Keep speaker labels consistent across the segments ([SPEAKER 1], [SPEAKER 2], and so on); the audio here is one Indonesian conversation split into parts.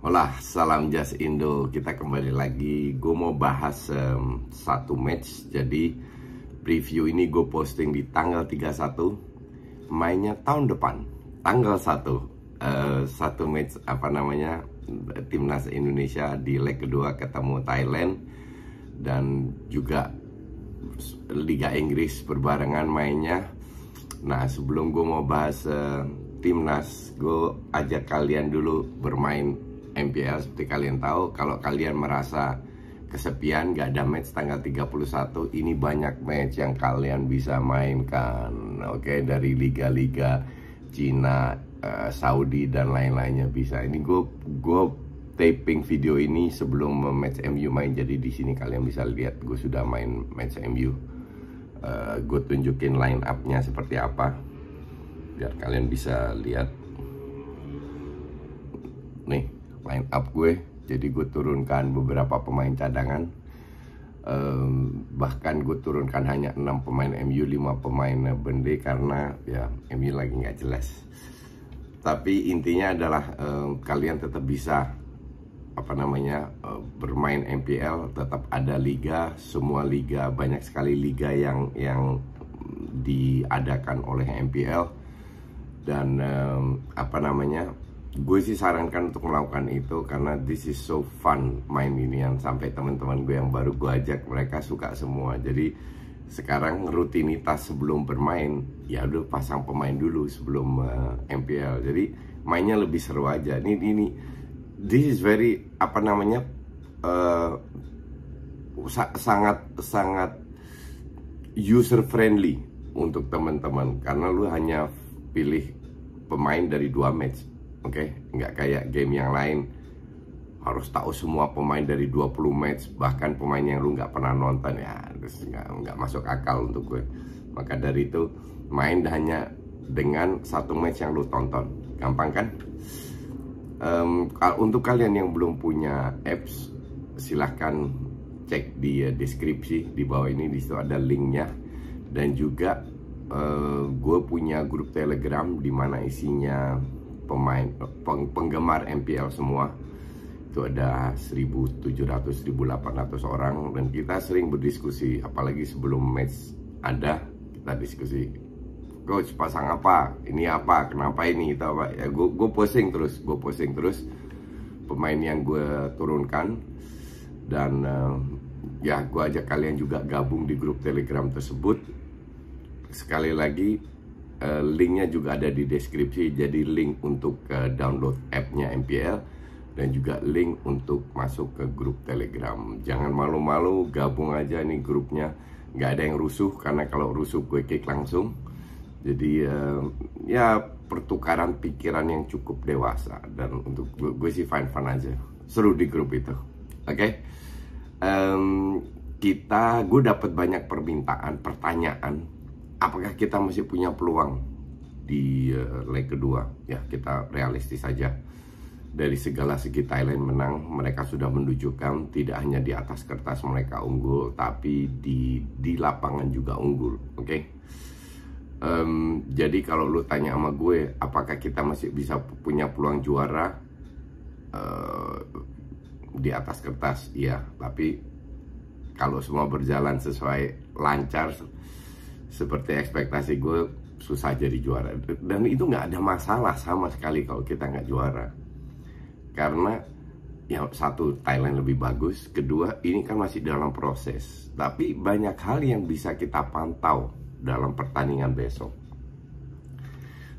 [SPEAKER 1] Hola, salam Jas Indo. Kita kembali lagi. Gue mau bahas satu match. Jadi preview ini gue posting di tanggal 31. Mainnya tahun depan, tanggal 1. Satu match timnas Indonesia di leg kedua ketemu Thailand. Dan juga Liga Inggris berbarengan mainnya. Nah, sebelum gue mau bahas timnas, gue ajak kalian dulu bermain MPL. Seperti kalian tahu, kalau kalian merasa kesepian, gak ada match tanggal 31, ini banyak match yang kalian bisa mainkan. Oke, dari liga-liga Cina, Saudi dan lain-lainnya bisa. Ini gue taping video ini sebelum match MU main, jadi di sini kalian bisa lihat gue sudah main match MU. Gue tunjukin line up-nya seperti apa biar kalian bisa lihat. Nih line up gue. Jadi gue turunkan beberapa pemain cadangan, bahkan gue turunkan hanya 6 pemain MU, 5 pemain Bende, karena ya MU lagi nggak jelas. Tapi intinya adalah kalian tetap bisa bermain MPL, tetap ada liga, semua liga, banyak sekali liga yang diadakan oleh MPL. Dan gue sih sarankan untuk melakukan itu karena this is so fun main inian. Sampai teman-teman gue yang baru gue ajak, mereka suka semua. Jadi sekarang rutinitas sebelum bermain, ya udah pasang pemain dulu sebelum MPL. Jadi mainnya lebih seru aja. This is very sangat user friendly untuk teman-teman, karena lu hanya pilih pemain dari 2 match. Oke, nggak kayak game yang lain harus tahu semua pemain dari 20 match, bahkan pemain yang lu nggak pernah nonton, ya terus nggak masuk akal untuk gue. Maka dari itu main hanya dengan 1 match yang lu tonton. Gampang kan? Untuk kalian yang belum punya apps, silahkan cek di deskripsi di bawah ini, di situ ada linknya. Dan juga gue punya grup Telegram di mana isinya penggemar MPL semua. Itu ada 1.700-1.800 orang, dan kita sering berdiskusi, apalagi sebelum match ada, kita diskusi, coach pasang apa, ini apa, kenapa ini, itu apa ya. Gue posting terus pemain yang gue turunkan. Dan ya gue ajak kalian juga gabung di grup Telegram tersebut. Sekali lagi, linknya juga ada di deskripsi. Jadi link untuk download appnya MPL dan juga link untuk masuk ke grup Telegram. Jangan malu-malu, gabung aja nih grupnya. Nggak ada yang rusuh, karena kalau rusuh gue kick langsung. Jadi ya pertukaran pikiran yang cukup dewasa. Dan untuk gue sih fun aja, seru di grup itu. Oke. Gue dapat banyak pertanyaan, apakah kita masih punya peluang di leg kedua? Ya, kita realistis saja. Dari segala segi Thailand menang, mereka sudah menunjukkan tidak hanya di atas kertas mereka unggul, tapi di lapangan juga unggul. Oke. Jadi kalau lu tanya sama gue, apakah kita masih bisa punya peluang juara? Di atas kertas, iya. Tapi kalau semua berjalan sesuai lancar seperti ekspektasi gue, susah jadi juara. Dan itu nggak ada masalah sama sekali kalau kita nggak juara, karena yang satu, Thailand lebih bagus, kedua ini kan masih dalam proses. Tapi banyak hal yang bisa kita pantau dalam pertandingan besok.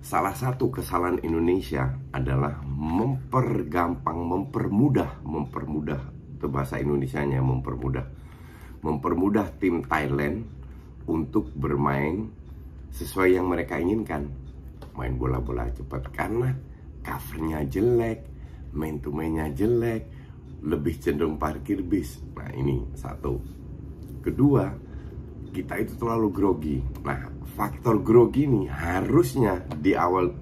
[SPEAKER 1] Salah satu kesalahan Indonesia adalah mempermudah, itu bahasa Indonesianya, mempermudah tim Thailand untuk bermain sesuai yang mereka inginkan. Main bola-bola cepat, karena covernya jelek, main to mainnya jelek, lebih cenderung parkir bis. Nah, ini satu. Kedua, kita itu terlalu grogi. Nah, faktor grogi ini harusnya di awal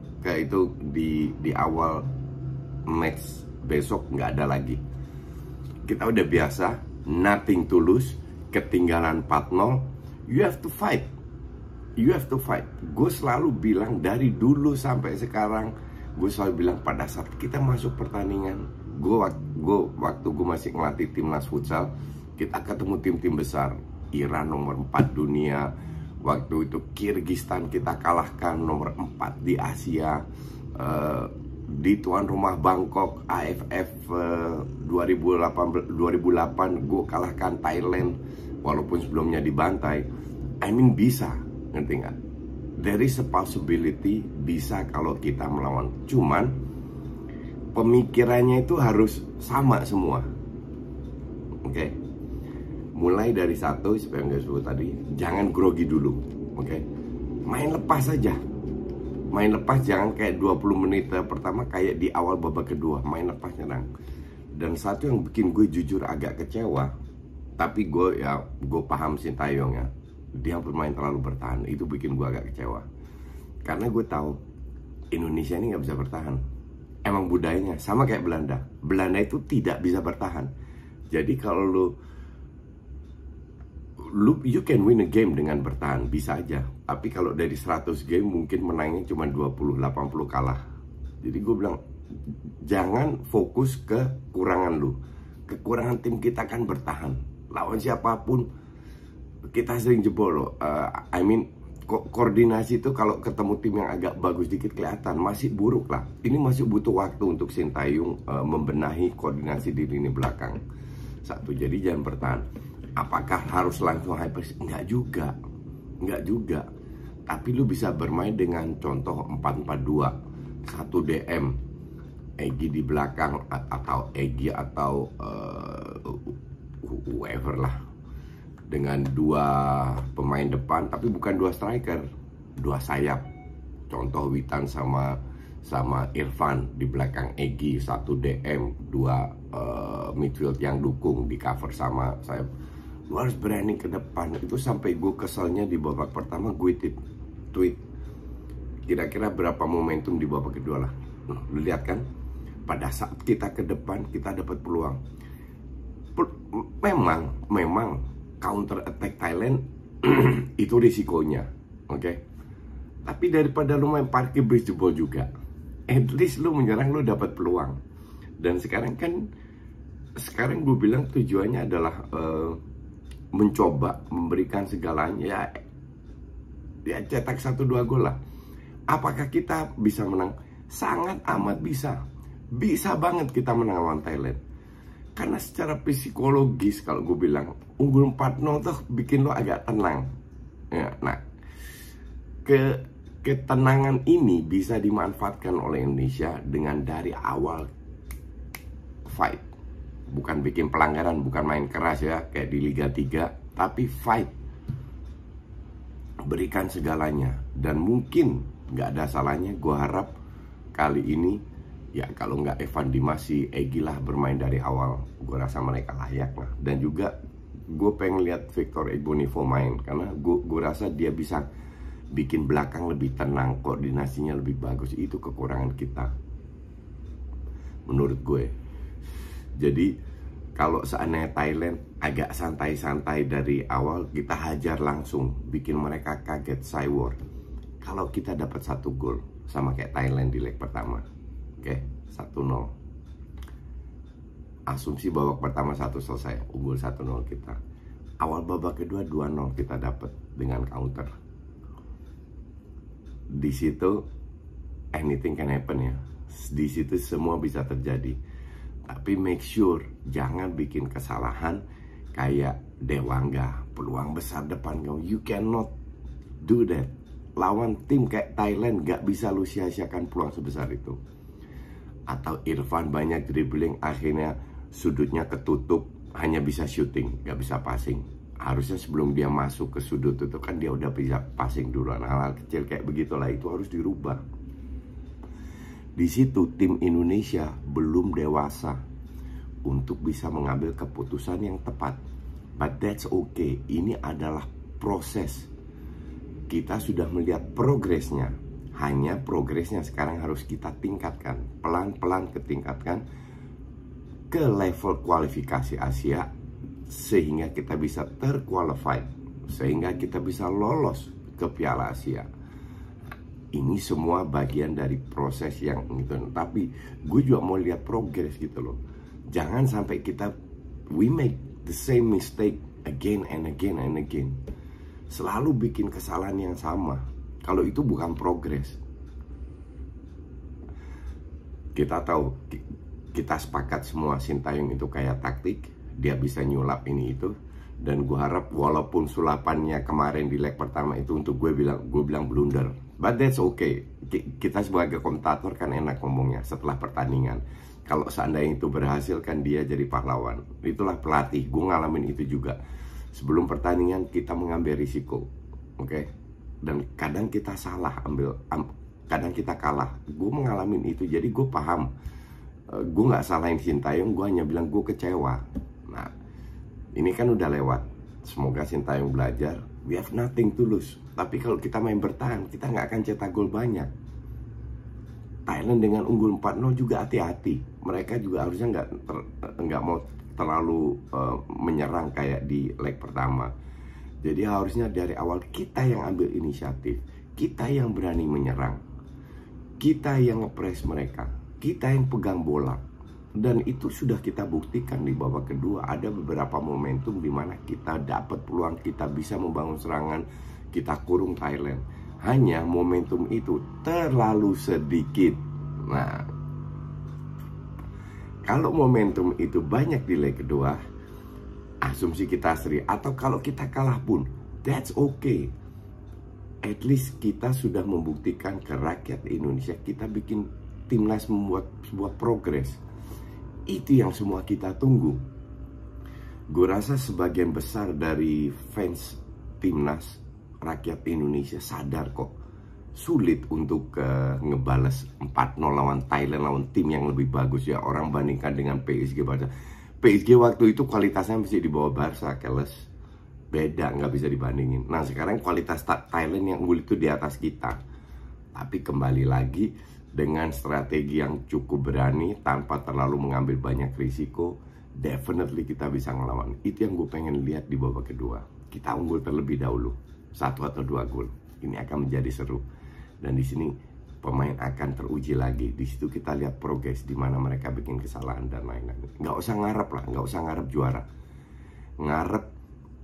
[SPEAKER 1] di awal match besok nggak ada lagi. Kita udah biasa, nothing to lose, ketinggalan 4-0, you have to fight. Gue selalu bilang dari dulu sampai sekarang, gue selalu bilang pada saat kita masuk pertandingan, Waktu gue masih ngelatih timnas futsal, kita ketemu tim-tim besar. Iran nomor 4 dunia. Waktu itu Kyrgyzstan kita kalahkan nomor 4 di Asia. Di tuan rumah Bangkok AFF 2008 gue kalahkan Thailand walaupun sebelumnya dibantai. Bisa, ngerti nggak? There is a possibility bisa kalau kita melawan. Cuman pemikirannya itu harus sama semua. Oke? Mulai dari satu, seperti yang gue sebut tadi, jangan grogi dulu. Oke? Main lepas aja. Main lepas, jangan kayak 20 menit pertama kayak di awal babak kedua. Main lepas, nyerang. Dan satu yang bikin gue jujur agak kecewa, tapi gue paham Sintayong ya, dia bermain terlalu bertahan. Itu bikin gue agak kecewa. Karena gue tahu Indonesia ini nggak bisa bertahan. Emang budayanya sama kayak Belanda. Belanda itu tidak bisa bertahan. Jadi kalau you can win a game dengan bertahan, bisa aja. Tapi kalau dari 100 game mungkin menangnya cuma 20, 80 kalah. Jadi gue bilang, jangan fokus ke kekurangan lu. Kekurangan tim kita kan bertahan. Lawan siapapun kita sering jebol loh. Koordinasi itu kalau ketemu tim yang agak bagus dikit kelihatan masih buruk lah. Ini masih butuh waktu untuk Sintayong membenahi koordinasi di lini belakang. Satu, jadi jangan bertahan. Apakah harus langsung high press? Enggak juga. Tapi lu bisa bermain dengan contoh 4-4-2, 1 DM, Egy di belakang atau Egy atau whoever lah, dengan 2 pemain depan, tapi bukan 2 striker, 2 sayap. Contoh Witan sama Irfan di belakang Egy, 1 DM, 2 midfield yang dukung di cover sama sayap. Lu harus berani ke depan. Itu sampai gue keselnya di babak pertama gue tweet kira-kira berapa momentum di babak kedua lah. Lu lihat kan, pada saat kita ke depan kita dapat peluang. Memang counter attack Thailand itu risikonya, oke? Tapi daripada lu main parkir bridge jebol juga, at least lu menyerang, lu dapat peluang. Dan sekarang gue bilang tujuannya adalah mencoba memberikan segalanya, ya cetak 1-2 gol lah. Apakah kita bisa menang? Sangat amat bisa banget kita menang lawan Thailand. Karena secara psikologis kalau gue bilang unggul 4-0 tuh bikin lo agak tenang ya. Nah, ketenangan ini bisa dimanfaatkan oleh Indonesia dengan dari awal fight. Bukan bikin pelanggaran, bukan main keras ya kayak di Liga 3, tapi fight. Berikan segalanya. Dan mungkin gak ada salahnya, gue harap kali ini ya kalau nggak Evan Dimas, si Egy lah bermain dari awal. Gue rasa mereka layak lah. Dan juga gue pengen lihat Victor Igbonivo main, karena gue rasa dia bisa bikin belakang lebih tenang, koordinasinya lebih bagus. Itu kekurangan kita menurut gue. Jadi kalau seandainya Thailand agak santai-santai dari awal, kita hajar langsung, bikin mereka kaget, cywar. Kalau kita dapat 1 gol sama kayak Thailand di leg pertama, oke, 1-0. Asumsi babak pertama 1 selesai, unggul 1-0 kita. Awal babak kedua 2-0 kita dapat dengan counter. Di situ anything can happen ya. Di situ semua bisa terjadi. Tapi make sure jangan bikin kesalahan kayak Dewangga, peluang besar depan kamu. You cannot do that. Lawan tim kayak Thailand gak bisa lu sia-siakan peluang sebesar itu. Atau Irfan banyak dribbling, akhirnya sudutnya ketutup, hanya bisa shooting, gak bisa passing. Harusnya sebelum dia masuk ke sudut itu kan dia udah bisa passing duluan. Hal-hal kecil kayak begitulah, itu harus dirubah. Di situ tim Indonesia belum dewasa untuk bisa mengambil keputusan yang tepat. But that's okay. Ini adalah proses. Kita sudah melihat progresnya. Hanya progresnya sekarang harus kita tingkatkan. Pelan-pelan ketingkatkan ke level kualifikasi Asia, sehingga kita bisa terqualified, sehingga kita bisa lolos ke Piala Asia. Ini semua bagian dari proses yang gitu. Tapi gue juga mau lihat progres gitu loh. Jangan sampai we make the same mistake again and again and again. Selalu bikin kesalahan yang sama. Kalau itu bukan progres. Kita tahu, kita sepakat semua Sintayong itu kayak taktik, dia bisa nyulap ini itu. Dan gue harap walaupun sulapannya kemarin di leg pertama itu untuk gue bilang blunder, but that's okay. Kita sebagai komentator kan enak ngomongnya setelah pertandingan. Kalau seandainya itu berhasil kan dia jadi pahlawan. Itulah pelatih, gue ngalamin itu juga. Sebelum pertandingan kita mengambil risiko, oke? Dan kadang kita salah kadang kita kalah. Gue mengalami itu, jadi gue paham. Gue nggak salahin Sintayong, gue hanya bilang gue kecewa. Nah, ini kan udah lewat. Semoga Sintayong belajar. We have nothing to lose. Tapi kalau kita main bertahan, kita nggak akan cetak gol banyak. Thailand dengan unggul 4-0 juga hati-hati. Mereka juga harusnya nggak mau terlalu menyerang kayak di leg pertama. Jadi harusnya dari awal kita yang ambil inisiatif, kita yang berani menyerang, kita yang nge-press mereka, kita yang pegang bola. Dan itu sudah kita buktikan di babak kedua. Ada beberapa momentum di mana kita dapat peluang, kita bisa membangun serangan, kita kurung Thailand. Hanya momentum itu terlalu sedikit. Nah, kalau momentum itu banyak di leg kedua, asumsi kita seri, atau kalau kita kalah pun, that's okay. At least kita sudah membuktikan ke rakyat Indonesia, kita bikin timnas membuat sebuah progres. Itu yang semua kita tunggu. Gue rasa sebagian besar dari fans timnas rakyat Indonesia sadar kok sulit untuk ngebales 4-0 lawan Thailand, lawan tim yang lebih bagus ya. Orang bandingkan dengan PSG Barca. PSG waktu itu kualitasnya masih di bawah Barca, keles. Beda, nggak bisa dibandingin. Nah sekarang kualitas Thailand yang unggul itu di atas kita. Tapi kembali lagi dengan strategi yang cukup berani tanpa terlalu mengambil banyak risiko, definitely kita bisa ngelawan. Itu yang gue pengen lihat di babak kedua. Kita unggul terlebih dahulu, 1 atau 2 gol. Ini akan menjadi seru. Dan di sini pemain akan teruji lagi. Di situ kita lihat progres di mana mereka bikin kesalahan dan lain-lain. Nggak usah ngarep lah, nggak usah ngarep juara. Ngarep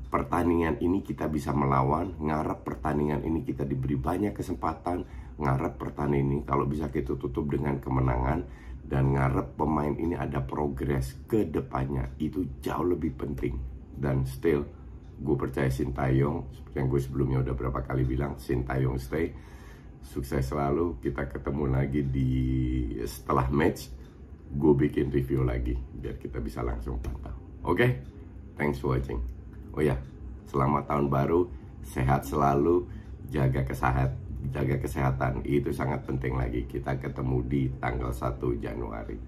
[SPEAKER 1] pertandingan ini kita bisa melawan, ngarep pertandingan ini kita diberi banyak kesempatan, ngarep pertandingan ini kalau bisa kita tutup dengan kemenangan, dan ngarep pemain ini ada progres ke depannya. Itu jauh lebih penting. Dan still gue percaya Sintayong, seperti yang gue sebelumnya udah berapa kali bilang, Sintayong stay. Sukses selalu, kita ketemu lagi di setelah match. Gue bikin review lagi biar kita bisa langsung pantau. Oke? Thanks for watching. Oh ya, selamat tahun baru, sehat selalu, jaga kesehatan, itu sangat penting lagi. Kita ketemu di tanggal 1 Januari.